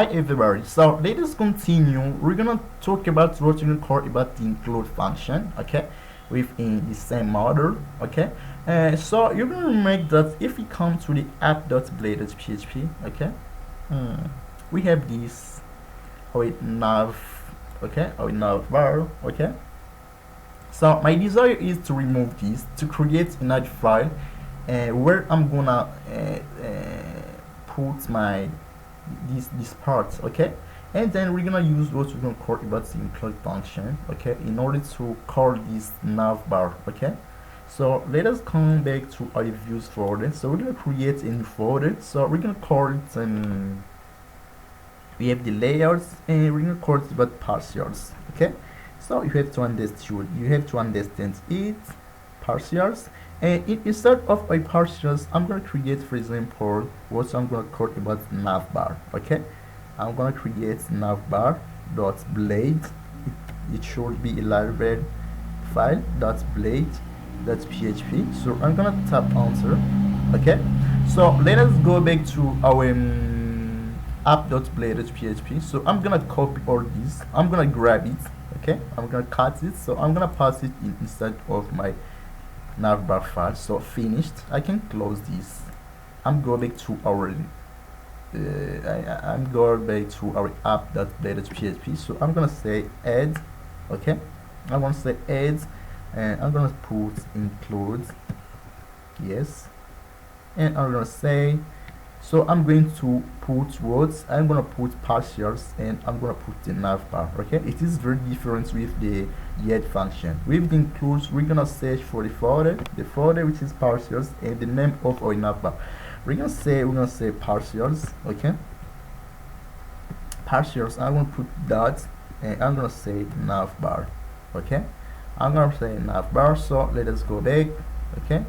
Hi everybody, so let us continue. We're gonna talk about what you're gonna call about the include function, okay, within the same model, okay. So you're gonna make that if we come to the app.blade.php, okay, we have this our nav, okay, our nav bar, okay. So my desire is to remove this to create another file, where I'm gonna put my this part, okay, and then we're gonna use what we're gonna call about the include function, okay, in order to call this nav bar, okay. So let us come back to our views folder. So we're gonna create a new folder. So we're gonna call it we have the layouts, and we're gonna call it about partials, okay. So you have to understand it partials, and instead of my partials, I'm gonna create, for example, what I'm gonna call about navbar, okay. I'm gonna create navbar dot blade. It should be a Laravel file dot blade dot php. So I'm gonna tap enter, okay. So let us go back to our app.blade.php. So I'm gonna copy all this, I'm gonna grab it, okay, I'm gonna cut it, so I'm gonna pass it inside of my navbar file. So finished, I can close this. I'm going back to our I'm going back to our app.blade.php. So I'm gonna say add, okay, I want to say add, and I'm gonna put include, yes, and I'm gonna say, so I'm going to put words, I'm gonna put partials, and I'm gonna put the navbar, okay. It is very different with the yet function. With the includes, we're gonna search for the folder which is partials, and the name of our navbar. We're gonna say partials, okay, partials. I'm gonna put dot, and I'm gonna say navbar, okay. I'm gonna say navbar. So let us go back, okay.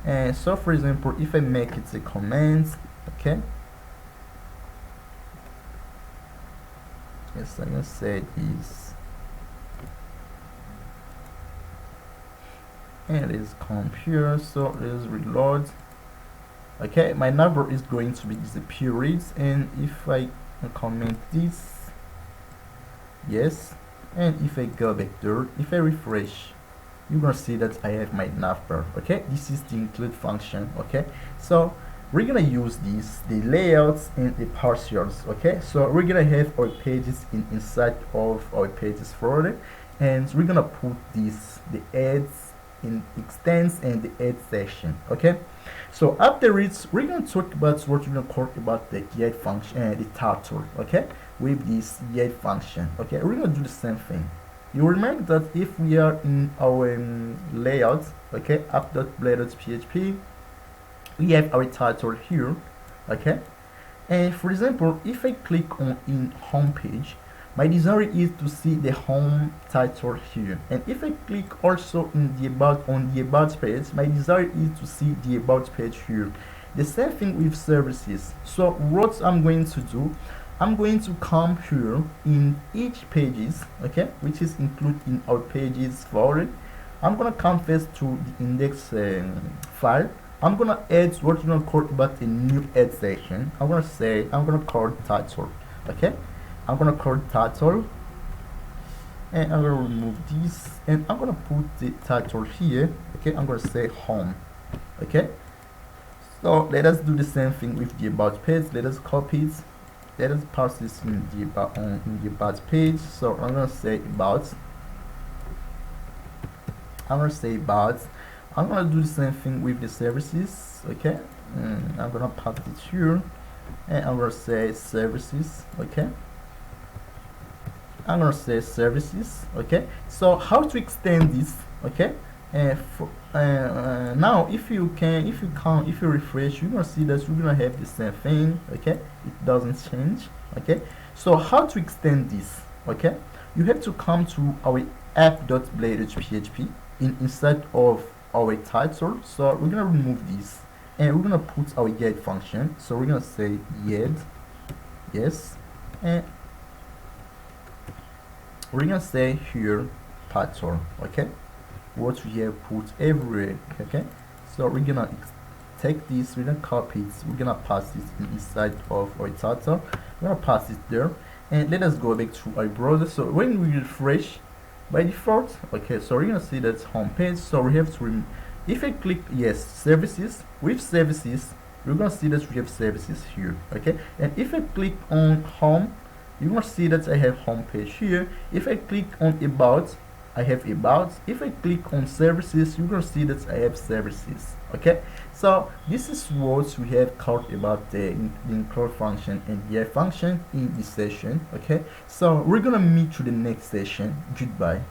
And so for example, if I make it a comment, okay, yes, I'm gonna say is, and it is computer. So let's reload, okay. My number is going to be disappeared, and if I comment this, yes, and if I go back there, if I refresh, you're gonna see that I have my navbar, okay. This is the include function, okay. So we're gonna use the layouts and the partials, okay. So we're gonna have our pages inside of our pages folder, and we're gonna put the ads in extends and the add section, okay. So after it, we're gonna talk about what we're gonna talk about the get function and the title, okay, with this get function, okay. We're gonna do the same thing. You remember that if we are in our layout, okay, app.blade.php, we have our title here, okay. And for example, if I click on in home page, my desire is to see the home title here, and if I click also in the about page, my desire is to see the about page here. The same thing with services. So what I'm going to do, I'm going to come here in each pages, okay, which is included in our pages folder. I'm gonna come first to the index file. I'm gonna add what you're gonna call about a new add section. I'm gonna call title, okay. I'm gonna call title, and I'm gonna remove this, and I'm gonna put the title here, okay. I'm gonna say home, okay. So let us do the same thing with the about page. Let us copy it, let us pass this in the about page. So I'm gonna say about, I'm gonna do the same thing with the services, okay. I'm gonna pass it here, and I'm gonna say services, okay. I'm gonna say services, okay. So how to extend this, okay. Now if you refresh, you're gonna see that we're gonna have the same thing, okay. It doesn't change, okay. So how to extend this, okay, you have to come to our app.blade.php inside of our title. So we're gonna remove this, and we're gonna put our get function. So we're gonna say get, yes, and we're gonna say here title, okay, what we have put everywhere, okay. So we're gonna take this, we're gonna copy it, we're gonna pass this inside of our title. we're gonna pass it there, and let us go back to our browser. So when we refresh, by default, okay, so we're gonna see that's home page. So we have to if I click yes, services, with services, we're gonna see that we have services here, okay. And if I click on home, you're gonna see that I have home page here. If I click on about, I have about. If I click on services, you're gonna see that I have services, okay. So this is what we have talked about the include function and the function in this session, okay. So we're gonna meet to the next session. Goodbye.